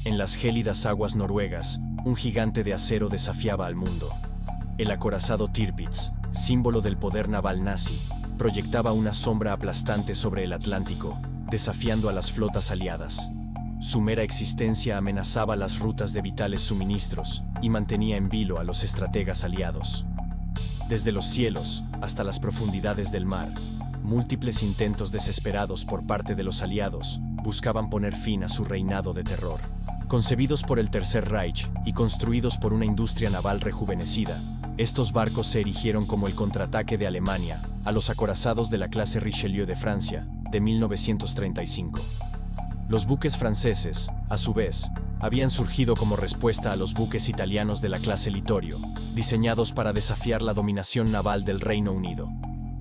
En las gélidas aguas noruegas, un gigante de acero desafiaba al mundo. El acorazado Tirpitz, símbolo del poder naval nazi, proyectaba una sombra aplastante sobre el Atlántico, desafiando a las flotas aliadas. Su mera existencia amenazaba las rutas de vitales suministros y mantenía en vilo a los estrategas aliados. Desde los cielos hasta las profundidades del mar, múltiples intentos desesperados por parte de los aliados buscaban poner fin a su reinado de terror. Concebidos por el Tercer Reich y construidos por una industria naval rejuvenecida, estos barcos se erigieron como el contraataque de Alemania a los acorazados de la clase Richelieu de Francia de 1935. Los buques franceses, a su vez, habían surgido como respuesta a los buques italianos de la clase Littorio, diseñados para desafiar la dominación naval del Reino Unido.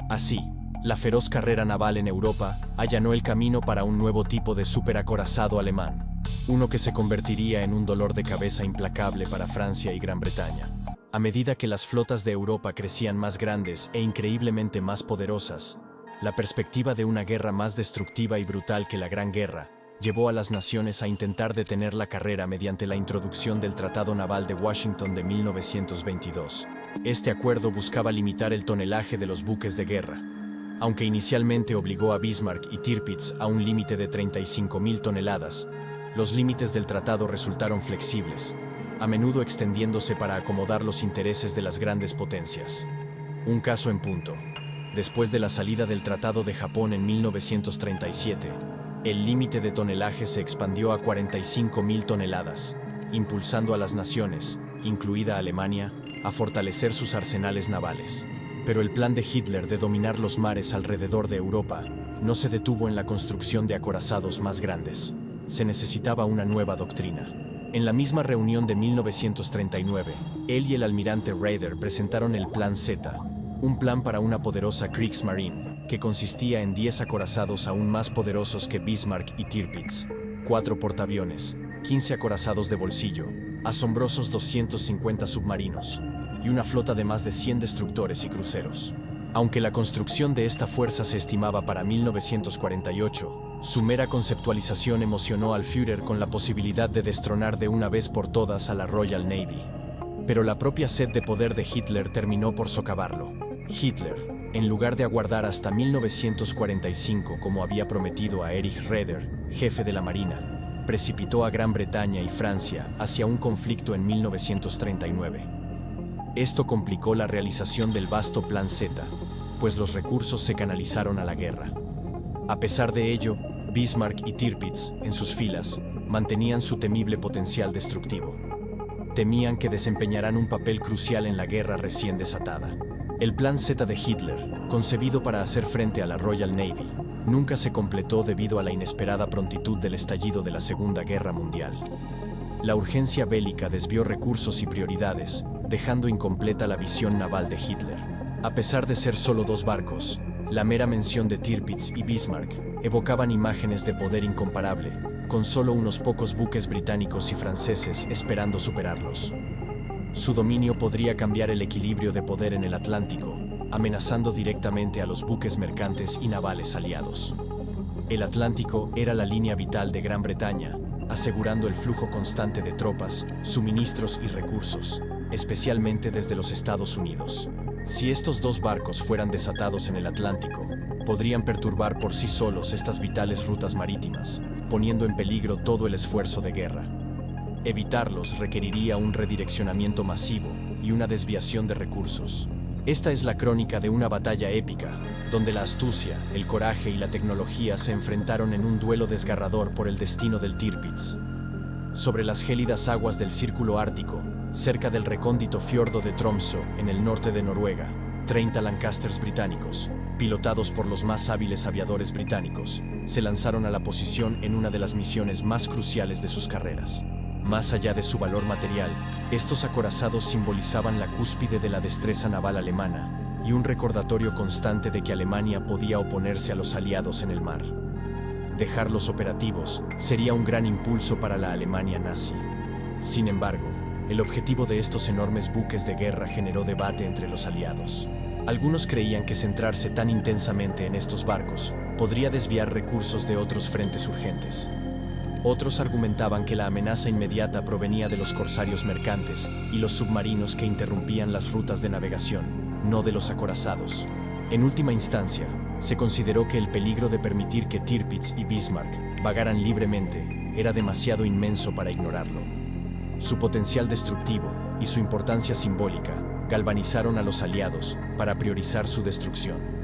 Así, la feroz carrera naval en Europa allanó el camino para un nuevo tipo de superacorazado alemán, uno que se convertiría en un dolor de cabeza implacable para Francia y Gran Bretaña. A medida que las flotas de Europa crecían más grandes e increíblemente más poderosas, la perspectiva de una guerra más destructiva y brutal que la Gran Guerra llevó a las naciones a intentar detener la carrera mediante la introducción del Tratado Naval de Washington de 1922. Este acuerdo buscaba limitar el tonelaje de los buques de guerra. Aunque inicialmente obligó a Bismarck y Tirpitz a un límite de 35.000 toneladas, los límites del tratado resultaron flexibles, a menudo extendiéndose para acomodar los intereses de las grandes potencias. Un caso en punto. Después de la salida del Tratado de Japón en 1937, el límite de tonelaje se expandió a 45.000 toneladas, impulsando a las naciones, incluida Alemania, a fortalecer sus arsenales navales. Pero el plan de Hitler de dominar los mares alrededor de Europa no se detuvo en la construcción de acorazados más grandes. Se necesitaba una nueva doctrina. En la misma reunión de 1939, él y el almirante Raeder presentaron el Plan Z, un plan para una poderosa Kriegsmarine, que consistía en 10 acorazados aún más poderosos que Bismarck y Tirpitz, 4 portaaviones, 15 acorazados de bolsillo, asombrosos 250 submarinos, y una flota de más de 100 destructores y cruceros. Aunque la construcción de esta fuerza se estimaba para 1948, su mera conceptualización emocionó al Führer con la posibilidad de destronar de una vez por todas a la Royal Navy. Pero la propia sed de poder de Hitler terminó por socavarlo. Hitler, en lugar de aguardar hasta 1945 como había prometido a Erich Raeder, jefe de la Marina, precipitó a Gran Bretaña y Francia hacia un conflicto en 1939. Esto complicó la realización del vasto Plan Z, pues los recursos se canalizaron a la guerra. A pesar de ello, Bismarck y Tirpitz, en sus filas, mantenían su temible potencial destructivo. Temían que desempeñarán un papel crucial en la guerra recién desatada. El Plan Z de Hitler, concebido para hacer frente a la Royal Navy, nunca se completó debido a la inesperada prontitud del estallido de la Segunda Guerra Mundial. La urgencia bélica desvió recursos y prioridades, dejando incompleta la visión naval de Hitler. A pesar de ser solo 2 barcos, la mera mención de Tirpitz y Bismarck evocaban imágenes de poder incomparable, con solo unos pocos buques británicos y franceses esperando superarlos. Su dominio podría cambiar el equilibrio de poder en el Atlántico, amenazando directamente a los buques mercantes y navales aliados. El Atlántico era la línea vital de Gran Bretaña, asegurando el flujo constante de tropas, suministros y recursos, especialmente desde los Estados Unidos. Si estos 2 barcos fueran desatados en el Atlántico, podrían perturbar por sí solos estas vitales rutas marítimas, poniendo en peligro todo el esfuerzo de guerra. Evitarlos requeriría un redireccionamiento masivo y una desviación de recursos. Esta es la crónica de una batalla épica, donde la astucia, el coraje y la tecnología se enfrentaron en un duelo desgarrador por el destino del Tirpitz. Sobre las gélidas aguas del Círculo Ártico, cerca del recóndito fiordo de Tromsø, en el norte de Noruega, 30 Lancasters británicos, pilotados por los más hábiles aviadores británicos, se lanzaron a la posición en una de las misiones más cruciales de sus carreras. Más allá de su valor material, estos acorazados simbolizaban la cúspide de la destreza naval alemana y un recordatorio constante de que Alemania podía oponerse a los aliados en el mar. Dejarlos operativos sería un gran impulso para la Alemania nazi. Sin embargo, el objetivo de estos enormes buques de guerra generó debate entre los aliados. Algunos creían que centrarse tan intensamente en estos barcos podría desviar recursos de otros frentes urgentes. Otros argumentaban que la amenaza inmediata provenía de los corsarios mercantes y los submarinos que interrumpían las rutas de navegación, no de los acorazados. En última instancia, se consideró que el peligro de permitir que Tirpitz y Bismarck vagaran libremente era demasiado inmenso para ignorarlo. Su potencial destructivo y su importancia simbólica galvanizaron a los aliados para priorizar su destrucción.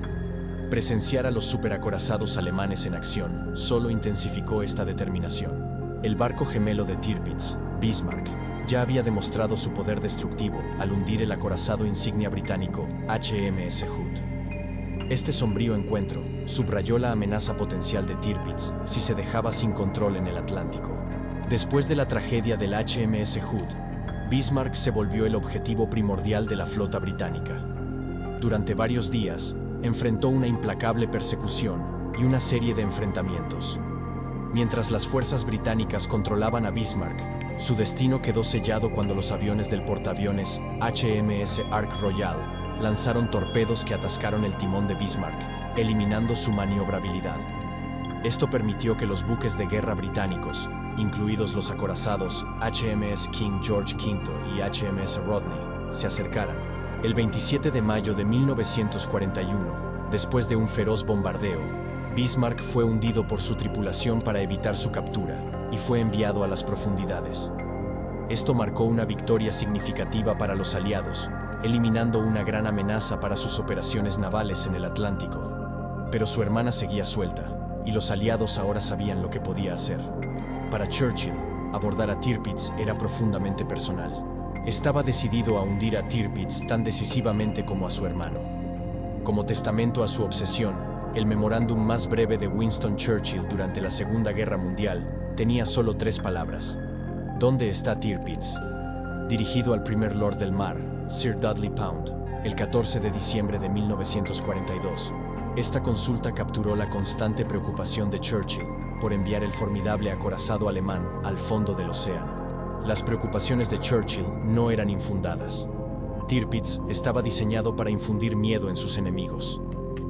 Presenciar a los superacorazados alemanes en acción solo intensificó esta determinación. El barco gemelo de Tirpitz, Bismarck, ya había demostrado su poder destructivo al hundir el acorazado insignia británico HMS Hood. Este sombrío encuentro subrayó la amenaza potencial de Tirpitz si se dejaba sin control en el Atlántico. Después de la tragedia del HMS Hood, Bismarck se volvió el objetivo primordial de la flota británica. Durante varios días, enfrentó una implacable persecución y una serie de enfrentamientos. Mientras las fuerzas británicas controlaban a Bismarck, su destino quedó sellado cuando los aviones del portaaviones HMS Ark Royal lanzaron torpedos que atascaron el timón de Bismarck, eliminando su maniobrabilidad. Esto permitió que los buques de guerra británicos, incluidos los acorazados HMS King George V y HMS Rodney, se acercaran. El 27 de mayo de 1941, después de un feroz bombardeo, Bismarck fue hundido por su tripulación para evitar su captura y fue enviado a las profundidades. Esto marcó una victoria significativa para los aliados, eliminando una gran amenaza para sus operaciones navales en el Atlántico. Pero su hermana seguía suelta, y los aliados ahora sabían lo que podía hacer. Para Churchill, abordar a Tirpitz era profundamente personal. Estaba decidido a hundir a Tirpitz tan decisivamente como a su hermano. Como testamento a su obsesión, el memorándum más breve de Winston Churchill durante la Segunda Guerra Mundial tenía solo 3 palabras. ¿Dónde está Tirpitz? Dirigido al primer Lord del Mar, Sir Dudley Pound, el 14 de diciembre de 1942. Esta consulta capturó la constante preocupación de Churchill por enviar el formidable acorazado alemán al fondo del océano. Las preocupaciones de Churchill no eran infundadas. Tirpitz estaba diseñado para infundir miedo en sus enemigos.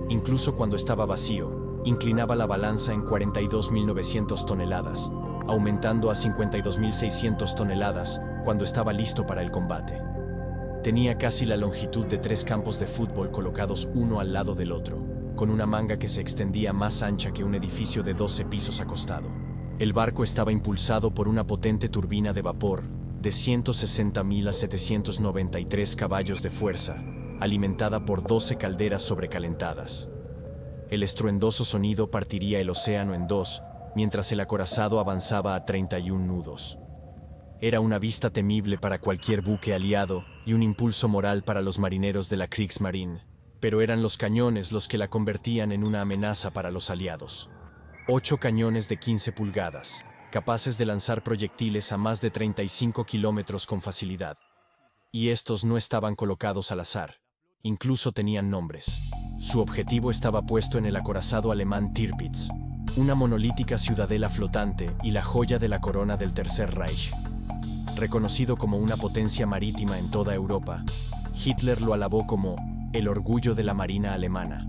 Incluso cuando estaba vacío, inclinaba la balanza en 42.900 toneladas, aumentando a 52.600 toneladas cuando estaba listo para el combate. Tenía casi la longitud de 3 campos de fútbol colocados uno al lado del otro, con una manga que se extendía más ancha que un edificio de 12 pisos acostado. El barco estaba impulsado por una potente turbina de vapor de 160.000 a 793 caballos de fuerza, alimentada por 12 calderas sobrecalentadas. El estruendoso sonido partiría el océano en 2, mientras el acorazado avanzaba a 31 nudos. Era una vista temible para cualquier buque aliado y un impulso moral para los marineros de la Kriegsmarine, pero eran los cañones los que la convertían en una amenaza para los aliados. 8 cañones de 15 pulgadas, capaces de lanzar proyectiles a más de 35 kilómetros con facilidad. Y estos no estaban colocados al azar, incluso tenían nombres. Su objetivo estaba puesto en el acorazado alemán Tirpitz, una monolítica ciudadela flotante y la joya de la corona del Tercer Reich. Reconocido como una potencia marítima en toda Europa, Hitler lo alabó como el orgullo de la marina alemana,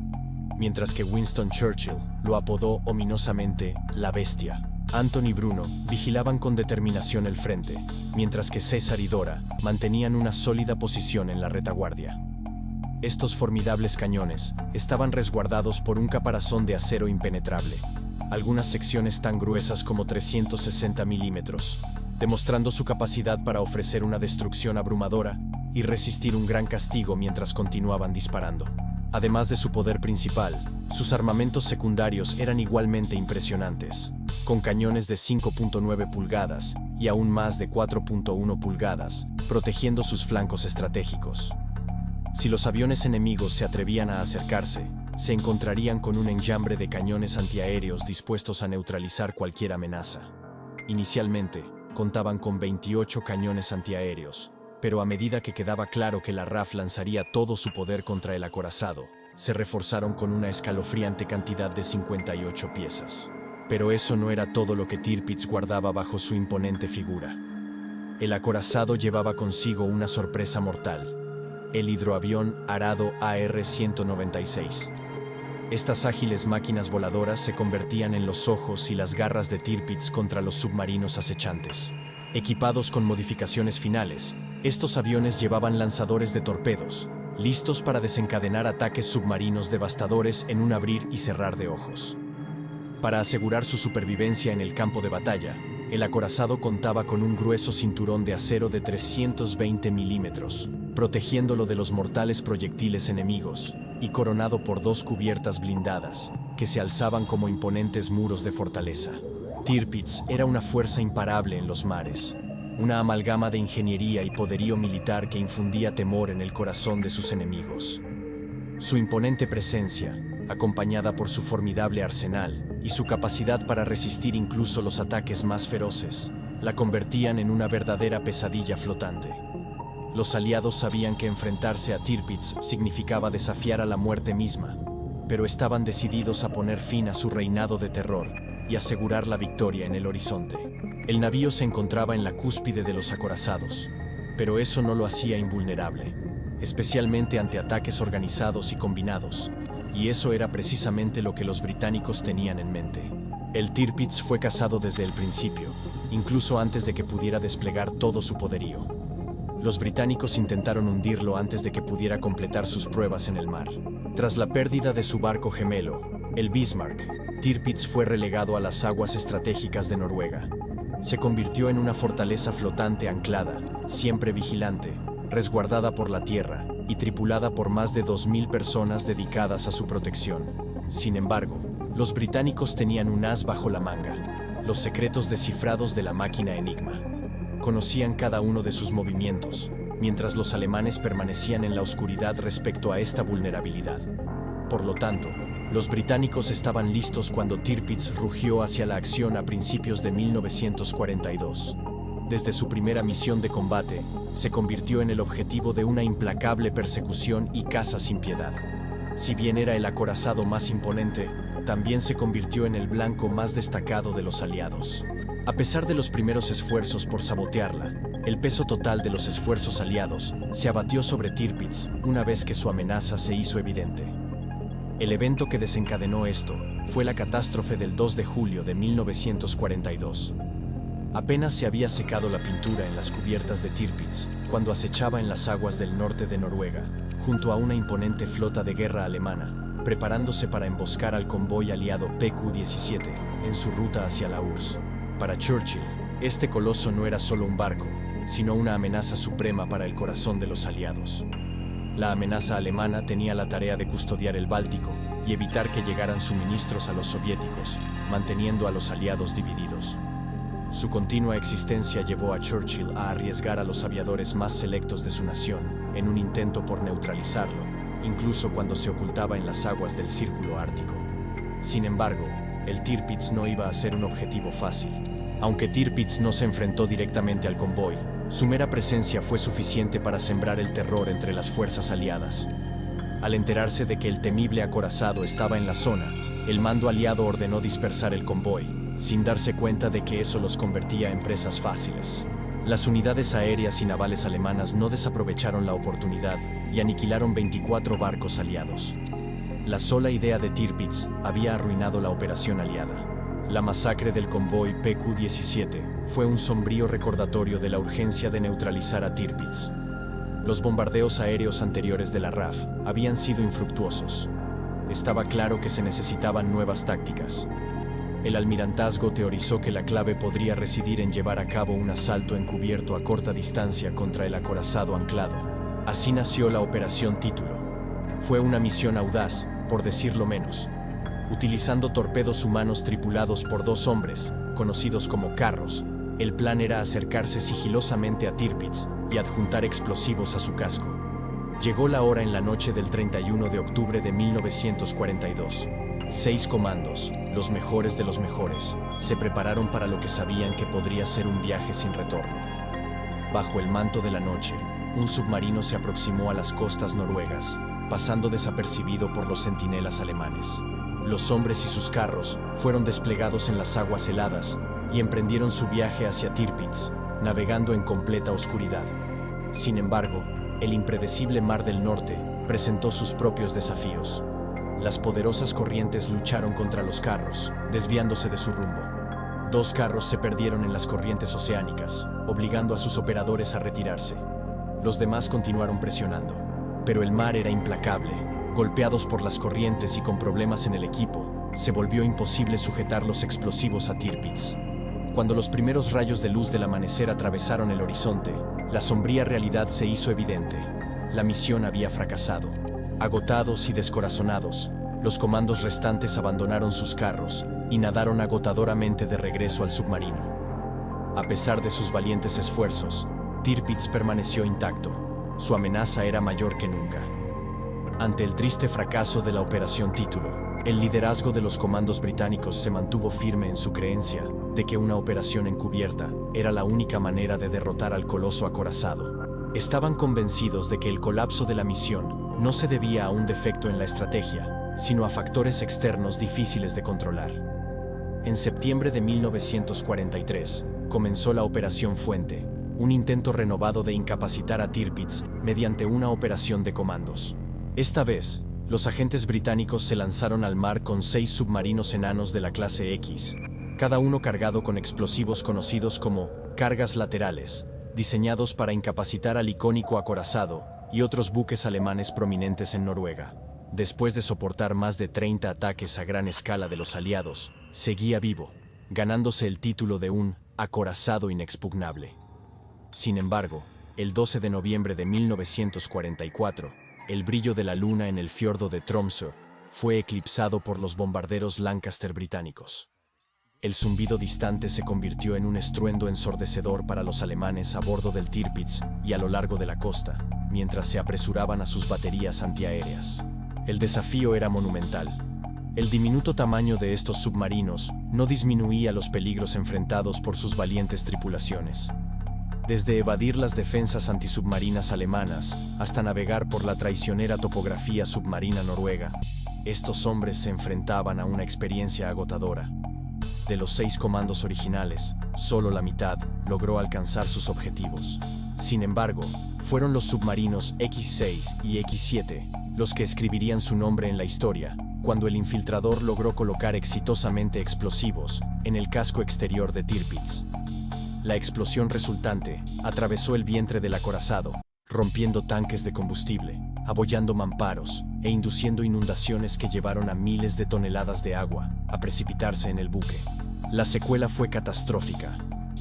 mientras que Winston Churchill lo apodó ominosamente la bestia. Anthony y Bruno vigilaban con determinación el frente, mientras que César y Dora mantenían una sólida posición en la retaguardia. Estos formidables cañones estaban resguardados por un caparazón de acero impenetrable, algunas secciones tan gruesas como 360 milímetros, demostrando su capacidad para ofrecer una destrucción abrumadora y resistir un gran castigo mientras continuaban disparando. Además de su poder principal, sus armamentos secundarios eran igualmente impresionantes, con cañones de 5.9 pulgadas y aún más de 4.1 pulgadas, protegiendo sus flancos estratégicos. Si los aviones enemigos se atrevían a acercarse, se encontrarían con un enjambre de cañones antiaéreos dispuestos a neutralizar cualquier amenaza. Inicialmente, contaban con 28 cañones antiaéreos, pero a medida que quedaba claro que la RAF lanzaría todo su poder contra el acorazado, se reforzaron con una escalofriante cantidad de 58 piezas. Pero eso no era todo lo que Tirpitz guardaba bajo su imponente figura. El acorazado llevaba consigo una sorpresa mortal: el hidroavión Arado AR-196. Estas ágiles máquinas voladoras se convertían en los ojos y las garras de Tirpitz contra los submarinos acechantes. Equipados con modificaciones finales, estos aviones llevaban lanzadores de torpedos, listos para desencadenar ataques submarinos devastadores en un abrir y cerrar de ojos. Para asegurar su supervivencia en el campo de batalla, el acorazado contaba con un grueso cinturón de acero de 320 milímetros, protegiéndolo de los mortales proyectiles enemigos, y coronado por dos cubiertas blindadas, que se alzaban como imponentes muros de fortaleza. Tirpitz era una fuerza imparable en los mares, una amalgama de ingeniería y poderío militar que infundía temor en el corazón de sus enemigos. Su imponente presencia, acompañada por su formidable arsenal y su capacidad para resistir incluso los ataques más feroces, la convertían en una verdadera pesadilla flotante. Los aliados sabían que enfrentarse a Tirpitz significaba desafiar a la muerte misma, pero estaban decididos a poner fin a su reinado de terror y asegurar la victoria en el horizonte. El navío se encontraba en la cúspide de los acorazados, pero eso no lo hacía invulnerable, especialmente ante ataques organizados y combinados, y eso era precisamente lo que los británicos tenían en mente. El Tirpitz fue cazado desde el principio, incluso antes de que pudiera desplegar todo su poderío. Los británicos intentaron hundirlo antes de que pudiera completar sus pruebas en el mar. Tras la pérdida de su barco gemelo, el Bismarck, Tirpitz fue relegado a las aguas estratégicas de Noruega. Se convirtió en una fortaleza flotante anclada, siempre vigilante, resguardada por la tierra y tripulada por más de 2.000 personas dedicadas a su protección. Sin embargo, los británicos tenían un as bajo la manga: los secretos descifrados de la máquina Enigma. Conocían cada uno de sus movimientos, mientras los alemanes permanecían en la oscuridad respecto a esta vulnerabilidad. Por lo tanto, los británicos estaban listos cuando Tirpitz rugió hacia la acción a principios de 1942. Desde su primera misión de combate, se convirtió en el objetivo de una implacable persecución y caza sin piedad. Si bien era el acorazado más imponente, también se convirtió en el blanco más destacado de los aliados. A pesar de los primeros esfuerzos por sabotearla, el peso total de los esfuerzos aliados se abatió sobre Tirpitz una vez que su amenaza se hizo evidente. El evento que desencadenó esto fue la catástrofe del 2 de julio de 1942. Apenas se había secado la pintura en las cubiertas de Tirpitz cuando acechaba en las aguas del norte de Noruega, junto a una imponente flota de guerra alemana, preparándose para emboscar al convoy aliado PQ-17 en su ruta hacia la URSS. Para Churchill, este coloso no era solo un barco, sino una amenaza suprema para el corazón de los aliados. La amenaza alemana tenía la tarea de custodiar el Báltico y evitar que llegaran suministros a los soviéticos, manteniendo a los aliados divididos. Su continua existencia llevó a Churchill a arriesgar a los aviadores más selectos de su nación en un intento por neutralizarlo, incluso cuando se ocultaba en las aguas del Círculo Ártico. Sin embargo, el Tirpitz no iba a ser un objetivo fácil. Aunque Tirpitz no se enfrentó directamente al convoy, su mera presencia fue suficiente para sembrar el terror entre las fuerzas aliadas. Al enterarse de que el temible acorazado estaba en la zona, el mando aliado ordenó dispersar el convoy, sin darse cuenta de que eso los convertía en presas fáciles. Las unidades aéreas y navales alemanas no desaprovecharon la oportunidad y aniquilaron 24 barcos aliados. La sola idea de Tirpitz había arruinado la operación aliada. La masacre del convoy PQ-17 fue un sombrío recordatorio de la urgencia de neutralizar a Tirpitz. Los bombardeos aéreos anteriores de la RAF habían sido infructuosos. Estaba claro que se necesitaban nuevas tácticas. El almirantazgo teorizó que la clave podría residir en llevar a cabo un asalto encubierto a corta distancia contra el acorazado anclado. Así nació la Operación Título. Fue una misión audaz, por decirlo menos. Utilizando torpedos humanos tripulados por dos hombres, conocidos como carros, el plan era acercarse sigilosamente a Tirpitz y adjuntar explosivos a su casco. Llegó la hora en la noche del 31 de octubre de 1942. 6 comandos, los mejores de los mejores, se prepararon para lo que sabían que podría ser un viaje sin retorno. Bajo el manto de la noche, un submarino se aproximó a las costas noruegas, pasando desapercibido por los centinelas alemanes. Los hombres y sus carros fueron desplegados en las aguas heladas y emprendieron su viaje hacia Tirpitz, navegando en completa oscuridad. Sin embargo, el impredecible Mar del Norte presentó sus propios desafíos. las poderosas corrientes lucharon contra los carros, desviándose de su rumbo. 2 carros se perdieron en las corrientes oceánicas, obligando a sus operadores a retirarse. Los demás continuaron presionando, pero el mar era implacable. Golpeados por las corrientes y con problemas en el equipo, se volvió imposible sujetar los explosivos a Tirpitz. Cuando los primeros rayos de luz del amanecer atravesaron el horizonte, la sombría realidad se hizo evidente. La misión había fracasado. Agotados y descorazonados, los comandos restantes abandonaron sus carros y nadaron agotadoramente de regreso al submarino. A pesar de sus valientes esfuerzos, Tirpitz permaneció intacto. Su amenaza era mayor que nunca. Ante el triste fracaso de la Operación Título, el liderazgo de los comandos británicos se mantuvo firme en su creencia de que una operación encubierta era la única manera de derrotar al coloso acorazado. Estaban convencidos de que el colapso de la misión no se debía a un defecto en la estrategia, sino a factores externos difíciles de controlar. En septiembre de 1943, comenzó la Operación Fuente, un intento renovado de incapacitar a Tirpitz mediante una operación de comandos. Esta vez, los agentes británicos se lanzaron al mar con 6 submarinos enanos de la clase X, cada uno cargado con explosivos conocidos como cargas laterales, diseñados para incapacitar al icónico acorazado y otros buques alemanes prominentes en Noruega. Después de soportar más de 30 ataques a gran escala de los aliados, seguía vivo, ganándose el título de un acorazado inexpugnable. Sin embargo, el 12 de noviembre de 1944, el brillo de la luna en el fiordo de Tromsø fue eclipsado por los bombarderos Lancaster británicos. El zumbido distante se convirtió en un estruendo ensordecedor para los alemanes a bordo del Tirpitz y a lo largo de la costa, mientras se apresuraban a sus baterías antiaéreas. El desafío era monumental. El diminuto tamaño de estos submarinos no disminuía los peligros enfrentados por sus valientes tripulaciones. Desde evadir las defensas antisubmarinas alemanas hasta navegar por la traicionera topografía submarina noruega, estos hombres se enfrentaban a una experiencia agotadora. De los 6 comandos originales, solo la mitad logró alcanzar sus objetivos. Sin embargo, fueron los submarinos X6 y X7 los que escribirían su nombre en la historia, cuando el infiltrador logró colocar exitosamente explosivos en el casco exterior de Tirpitz. La explosión resultante atravesó el vientre del acorazado, rompiendo tanques de combustible, abollando mamparos e induciendo inundaciones que llevaron a miles de toneladas de agua a precipitarse en el buque. La secuela fue catastrófica.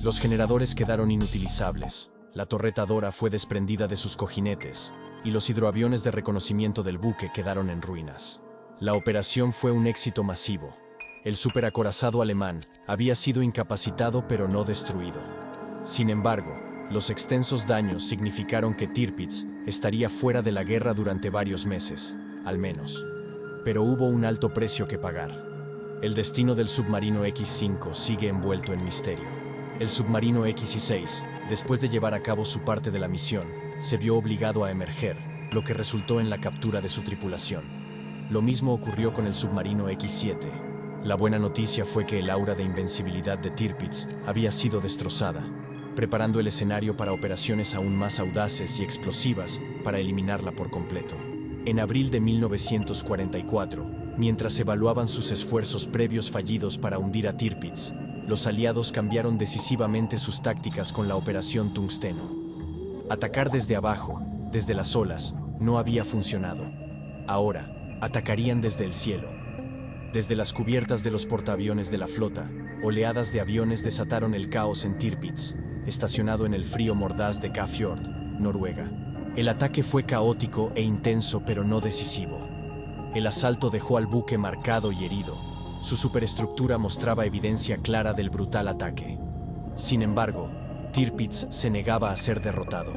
Los generadores quedaron inutilizables, la torreta Dora fue desprendida de sus cojinetes y los hidroaviones de reconocimiento del buque quedaron en ruinas. La operación fue un éxito masivo. El superacorazado alemán había sido incapacitado pero no destruido. Sin embargo, los extensos daños significaron que Tirpitz estaría fuera de la guerra durante varios meses, al menos. Pero hubo un alto precio que pagar. El destino del submarino X5 sigue envuelto en misterio. El submarino X6, después de llevar a cabo su parte de la misión, se vio obligado a emerger, lo que resultó en la captura de su tripulación. Lo mismo ocurrió con el submarino X7. La buena noticia fue que el aura de invencibilidad de Tirpitz había sido destrozada, preparando el escenario para operaciones aún más audaces y explosivas para eliminarla por completo. En abril de 1944, mientras evaluaban sus esfuerzos previos fallidos para hundir a Tirpitz, los aliados cambiaron decisivamente sus tácticas con la Operación Tungsteno. Atacar desde abajo, desde las olas, no había funcionado. Ahora, atacarían desde el cielo. Desde las cubiertas de los portaaviones de la flota, oleadas de aviones desataron el caos en Tirpitz, estacionado en el frío mordaz de Kafjord, Noruega. El ataque fue caótico e intenso pero no decisivo. El asalto dejó al buque marcado y herido. Su superestructura mostraba evidencia clara del brutal ataque. Sin embargo, Tirpitz se negaba a ser derrotado.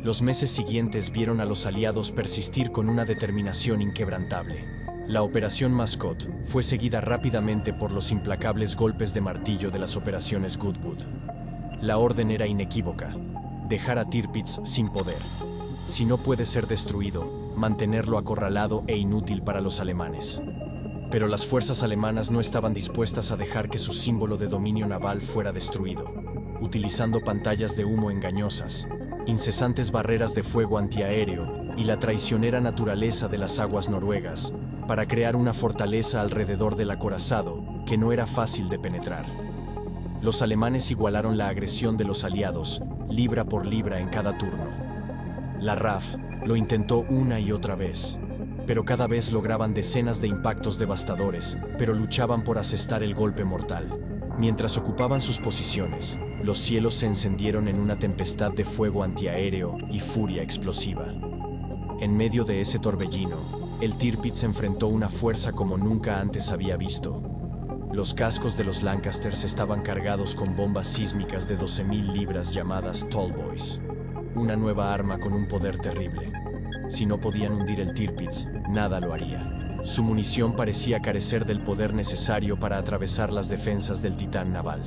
Los meses siguientes vieron a los aliados persistir con una determinación inquebrantable. La Operación Mascot fue seguida rápidamente por los implacables golpes de martillo de las operaciones Goodwood. La orden era inequívoca: dejar a Tirpitz sin poder. Si no puede ser destruido, mantenerlo acorralado e inútil para los alemanes. Pero las fuerzas alemanas no estaban dispuestas a dejar que su símbolo de dominio naval fuera destruido. Utilizando pantallas de humo engañosas, incesantes barreras de fuego antiaéreo y la traicionera naturaleza de las aguas noruegas, para crear una fortaleza alrededor del acorazado que no era fácil de penetrar. Los alemanes igualaron la agresión de los aliados, libra por libra en cada turno. La RAF lo intentó una y otra vez, pero cada vez lograban decenas de impactos devastadores, pero luchaban por asestar el golpe mortal. Mientras ocupaban sus posiciones, los cielos se encendieron en una tempestad de fuego antiaéreo y furia explosiva. En medio de ese torbellino, el Tirpitz enfrentó una fuerza como nunca antes había visto. Los cascos de los Lancasters estaban cargados con bombas sísmicas de 12.000 libras llamadas Tallboys, una nueva arma con un poder terrible. Si no podían hundir el Tirpitz, nada lo haría. Su munición parecía carecer del poder necesario para atravesar las defensas del titán naval.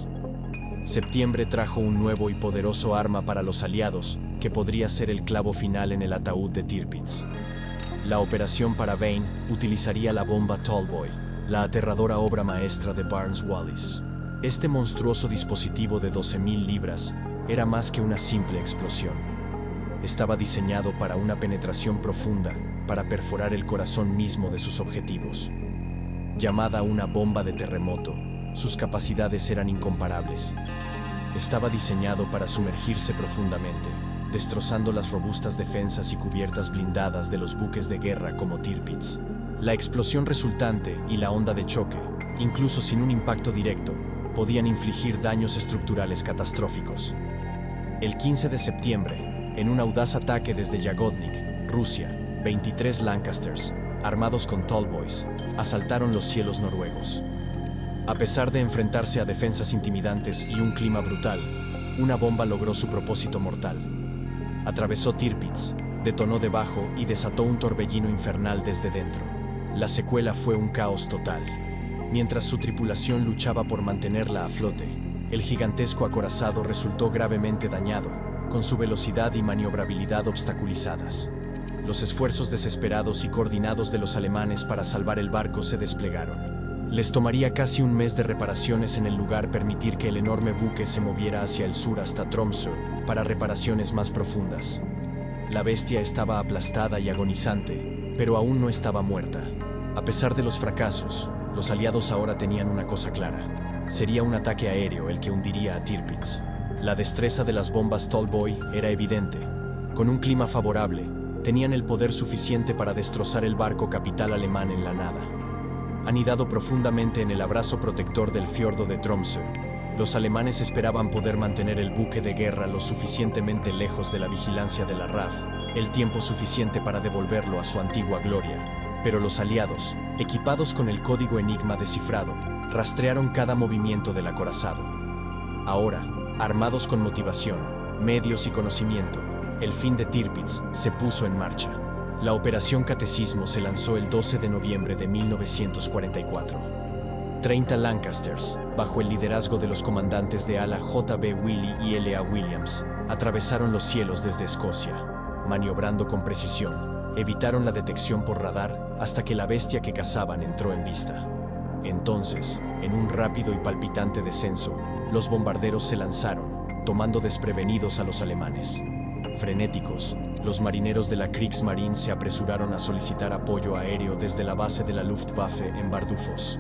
Septiembre trajo un nuevo y poderoso arma para los aliados, que podría ser el clavo final en el ataúd de Tirpitz. La operación para Vane utilizaría la bomba Tallboy, la aterradora obra maestra de Barnes Wallis. Este monstruoso dispositivo de 12.000 libras era más que una simple explosión. Estaba diseñado para una penetración profunda, para perforar el corazón mismo de sus objetivos. Llamada una bomba de terremoto, sus capacidades eran incomparables. Estaba diseñado para sumergirse profundamente, destrozando las robustas defensas y cubiertas blindadas de los buques de guerra como Tirpitz. La explosión resultante y la onda de choque, incluso sin un impacto directo, podían infligir daños estructurales catastróficos. El 15 de septiembre, en un audaz ataque desde Yagodnik, Rusia, 23 Lancasters, armados con Tallboys, asaltaron los cielos noruegos. A pesar de enfrentarse a defensas intimidantes y un clima brutal, una bomba logró su propósito mortal. Atravesó Tirpitz, detonó debajo y desató un torbellino infernal desde dentro. La secuela fue un caos total. Mientras su tripulación luchaba por mantenerla a flote, el gigantesco acorazado resultó gravemente dañado, con su velocidad y maniobrabilidad obstaculizadas. Los esfuerzos desesperados y coordinados de los alemanes para salvar el barco se desplegaron. Les tomaría casi un mes de reparaciones en el lugar permitir que el enorme buque se moviera hacia el sur hasta Tromsø para reparaciones más profundas. La bestia estaba aplastada y agonizante, pero aún no estaba muerta. A pesar de los fracasos, los aliados ahora tenían una cosa clara. Sería un ataque aéreo el que hundiría a Tirpitz. La destreza de las bombas Tallboy era evidente. Con un clima favorable, tenían el poder suficiente para destrozar el barco capital alemán en la nada. Anidado profundamente en el abrazo protector del fiordo de Tromsø, los alemanes esperaban poder mantener el buque de guerra lo suficientemente lejos de la vigilancia de la RAF, el tiempo suficiente para devolverlo a su antigua gloria. Pero los aliados, equipados con el código Enigma descifrado, rastrearon cada movimiento del acorazado. Ahora, armados con motivación, medios y conocimiento, el fin de Tirpitz se puso en marcha. La Operación Catecismo se lanzó el 12 de noviembre de 1944. 30 Lancasters, bajo el liderazgo de los comandantes de ala J.B. Willey y L.A. Williams, atravesaron los cielos desde Escocia. Maniobrando con precisión, evitaron la detección por radar hasta que la bestia que cazaban entró en vista. Entonces, en un rápido y palpitante descenso, los bombarderos se lanzaron, tomando desprevenidos a los alemanes. Frenéticos, los marineros de la Kriegsmarine se apresuraron a solicitar apoyo aéreo desde la base de la Luftwaffe en Bardufoss.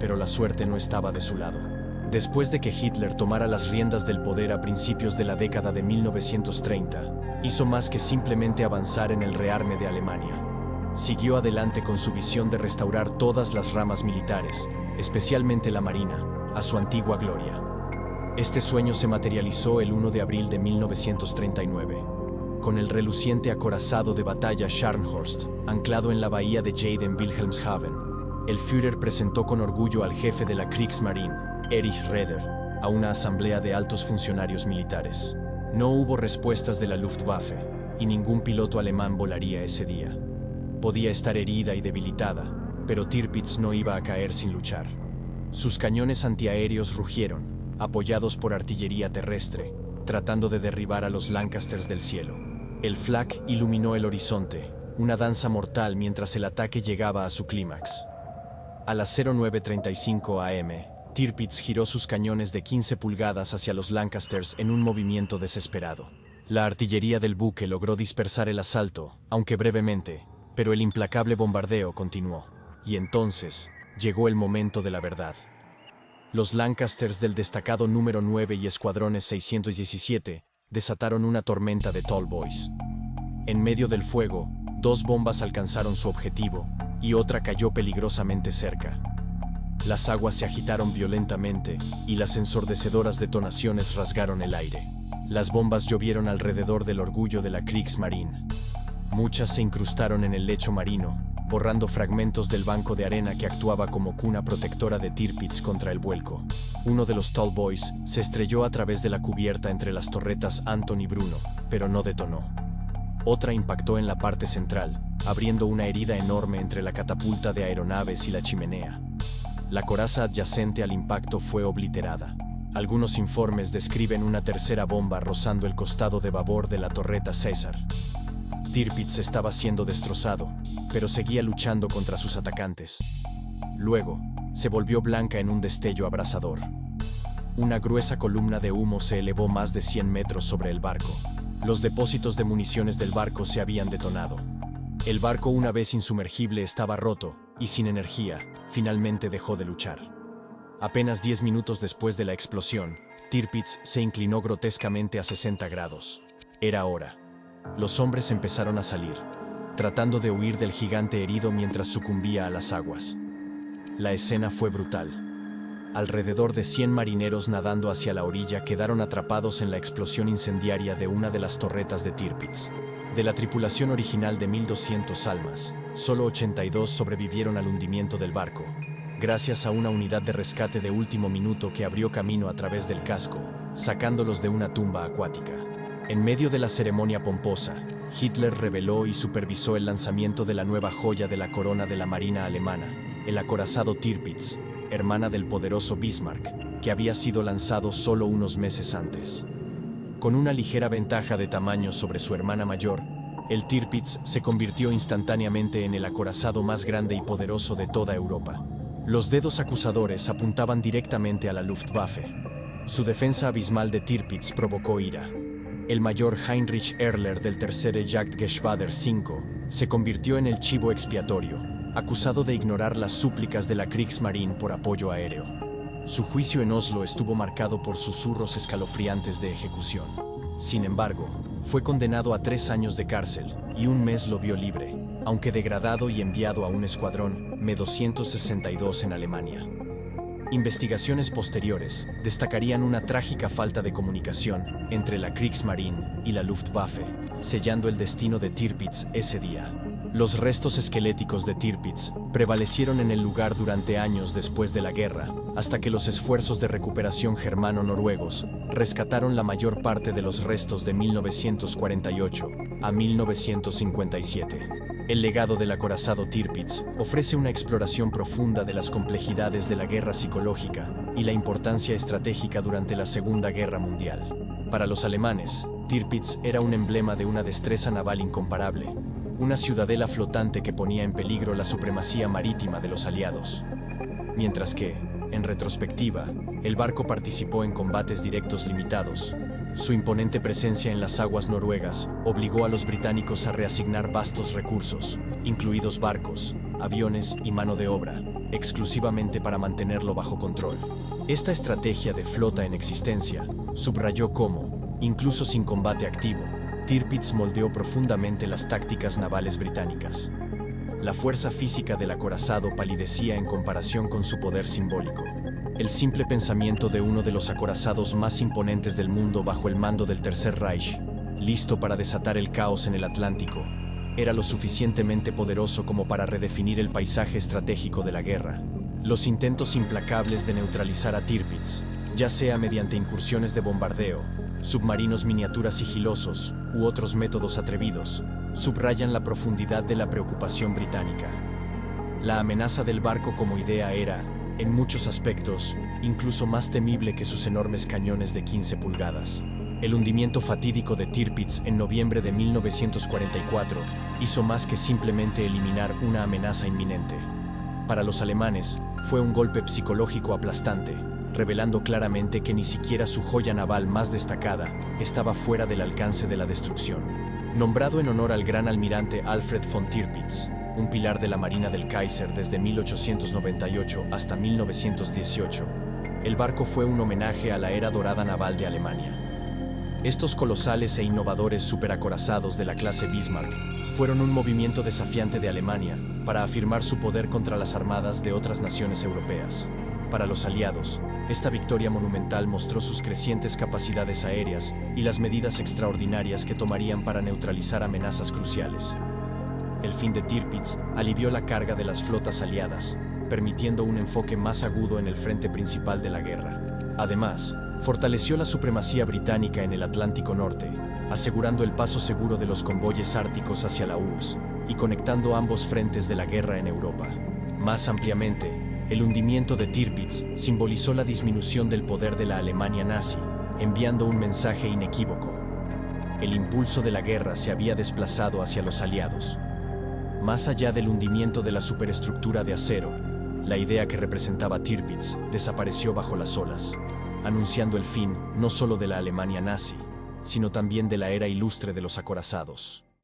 Pero la suerte no estaba de su lado. Después de que Hitler tomara las riendas del poder a principios de la década de 1930, hizo más que simplemente avanzar en el rearme de Alemania. Siguió adelante con su visión de restaurar todas las ramas militares, especialmente la marina, a su antigua gloria. Este sueño se materializó el 1 de abril de 1939, con el reluciente acorazado de batalla Scharnhorst, anclado en la bahía de Jade en Wilhelmshaven. El Führer presentó con orgullo al jefe de la Kriegsmarine, Erich Raeder, a una asamblea de altos funcionarios militares. No hubo respuestas de la Luftwaffe, y ningún piloto alemán volaría ese día. Podía estar herida y debilitada, pero Tirpitz no iba a caer sin luchar. Sus cañones antiaéreos rugieron, apoyados por artillería terrestre, tratando de derribar a los Lancasters del cielo. El flak iluminó el horizonte, una danza mortal mientras el ataque llegaba a su clímax. A las 09:35 am, Tirpitz giró sus cañones de 15 pulgadas hacia los Lancasters en un movimiento desesperado. La artillería del buque logró dispersar el asalto, aunque brevemente, pero el implacable bombardeo continuó. Y entonces, llegó el momento de la verdad. Los Lancasters del destacado número 9 y escuadrones 617 desataron una tormenta de Tall Boys. En medio del fuego, 2 bombas alcanzaron su objetivo, y otra cayó peligrosamente cerca. Las aguas se agitaron violentamente, y las ensordecedoras detonaciones rasgaron el aire. Las bombas llovieron alrededor del orgullo de la Kriegsmarine. Muchas se incrustaron en el lecho marino, borrando fragmentos del banco de arena que actuaba como cuna protectora de Tirpitz contra el vuelco. Uno de los Tall Boys se estrelló a través de la cubierta entre las torretas Anton y Bruno, pero no detonó. Otra impactó en la parte central, abriendo una herida enorme entre la catapulta de aeronaves y la chimenea. La coraza adyacente al impacto fue obliterada. Algunos informes describen una tercera bomba rozando el costado de babor de la torreta César. Tirpitz estaba siendo destrozado, pero seguía luchando contra sus atacantes. Luego, se volvió blanca en un destello abrasador. Una gruesa columna de humo se elevó más de 100 metros sobre el barco. Los depósitos de municiones del barco se habían detonado. El barco, una vez insumergible, estaba roto, y sin energía, finalmente dejó de luchar. Apenas 10 minutos después de la explosión, Tirpitz se inclinó grotescamente a 60 grados. Era hora. Los hombres empezaron a salir, tratando de huir del gigante herido mientras sucumbía a las aguas. La escena fue brutal. Alrededor de 100 marineros nadando hacia la orilla quedaron atrapados en la explosión incendiaria de una de las torretas de Tirpitz. De la tripulación original de 1.200 almas, solo 82 sobrevivieron al hundimiento del barco, gracias a una unidad de rescate de último minuto que abrió camino a través del casco, sacándolos de una tumba acuática. En medio de la ceremonia pomposa, Hitler reveló y supervisó el lanzamiento de la nueva joya de la corona de la Marina alemana, el acorazado Tirpitz, hermana del poderoso Bismarck, que había sido lanzado solo unos meses antes. Con una ligera ventaja de tamaño sobre su hermana mayor, el Tirpitz se convirtió instantáneamente en el acorazado más grande y poderoso de toda Europa. Los dedos acusadores apuntaban directamente a la Luftwaffe. Su defensa abismal de Tirpitz provocó ira. El mayor Heinrich Erler del tercer Jagdgeschwader 5 se convirtió en el chivo expiatorio, acusado de ignorar las súplicas de la Kriegsmarine por apoyo aéreo. Su juicio en Oslo estuvo marcado por susurros escalofriantes de ejecución. Sin embargo, fue condenado a 3 años de cárcel y 1 mes lo vio libre, aunque degradado y enviado a un escuadrón Me-262 en Alemania. Investigaciones posteriores destacarían una trágica falta de comunicación entre la Kriegsmarine y la Luftwaffe, sellando el destino de Tirpitz ese día. Los restos esqueléticos de Tirpitz prevalecieron en el lugar durante años después de la guerra, hasta que los esfuerzos de recuperación germano-noruegos rescataron la mayor parte de los restos de 1948 a 1957. El legado del acorazado Tirpitz ofrece una exploración profunda de las complejidades de la guerra psicológica y la importancia estratégica durante la Segunda Guerra Mundial. Para los alemanes, Tirpitz era un emblema de una destreza naval incomparable, una ciudadela flotante que ponía en peligro la supremacía marítima de los aliados. Mientras que, en retrospectiva, el barco participó en combates directos limitados. Su imponente presencia en las aguas noruegas obligó a los británicos a reasignar vastos recursos, incluidos barcos, aviones y mano de obra, exclusivamente para mantenerlo bajo control. Esta estrategia de flota en existencia subrayó cómo, incluso sin combate activo, Tirpitz moldeó profundamente las tácticas navales británicas. La fuerza física del acorazado palidecía en comparación con su poder simbólico. El simple pensamiento de uno de los acorazados más imponentes del mundo bajo el mando del Tercer Reich, listo para desatar el caos en el Atlántico, era lo suficientemente poderoso como para redefinir el paisaje estratégico de la guerra. Los intentos implacables de neutralizar a Tirpitz, ya sea mediante incursiones de bombardeo, submarinos miniatura sigilosos u otros métodos atrevidos, subrayan la profundidad de la preocupación británica. La amenaza del barco como idea era, en muchos aspectos, incluso más temible que sus enormes cañones de 15 pulgadas. El hundimiento fatídico de Tirpitz en noviembre de 1944 hizo más que simplemente eliminar una amenaza inminente. Para los alemanes, fue un golpe psicológico aplastante, revelando claramente que ni siquiera su joya naval más destacada estaba fuera del alcance de la destrucción. Nombrado en honor al gran almirante Alfred von Tirpitz, un pilar de la Marina del Kaiser desde 1898 hasta 1918, el barco fue un homenaje a la era dorada naval de Alemania. Estos colosales e innovadores superacorazados de la clase Bismarck fueron un movimiento desafiante de Alemania para afirmar su poder contra las armadas de otras naciones europeas. Para los aliados, esta victoria monumental mostró sus crecientes capacidades aéreas y las medidas extraordinarias que tomarían para neutralizar amenazas cruciales. El fin de Tirpitz alivió la carga de las flotas aliadas, permitiendo un enfoque más agudo en el frente principal de la guerra. Además, fortaleció la supremacía británica en el Atlántico Norte, asegurando el paso seguro de los convoyes árticos hacia la URSS y conectando ambos frentes de la guerra en Europa. Más ampliamente, el hundimiento de Tirpitz simbolizó la disminución del poder de la Alemania nazi, enviando un mensaje inequívoco. El impulso de la guerra se había desplazado hacia los aliados. Más allá del hundimiento de la superestructura de acero, la idea que representaba Tirpitz desapareció bajo las olas, anunciando el fin no solo de la Alemania nazi, sino también de la era ilustre de los acorazados.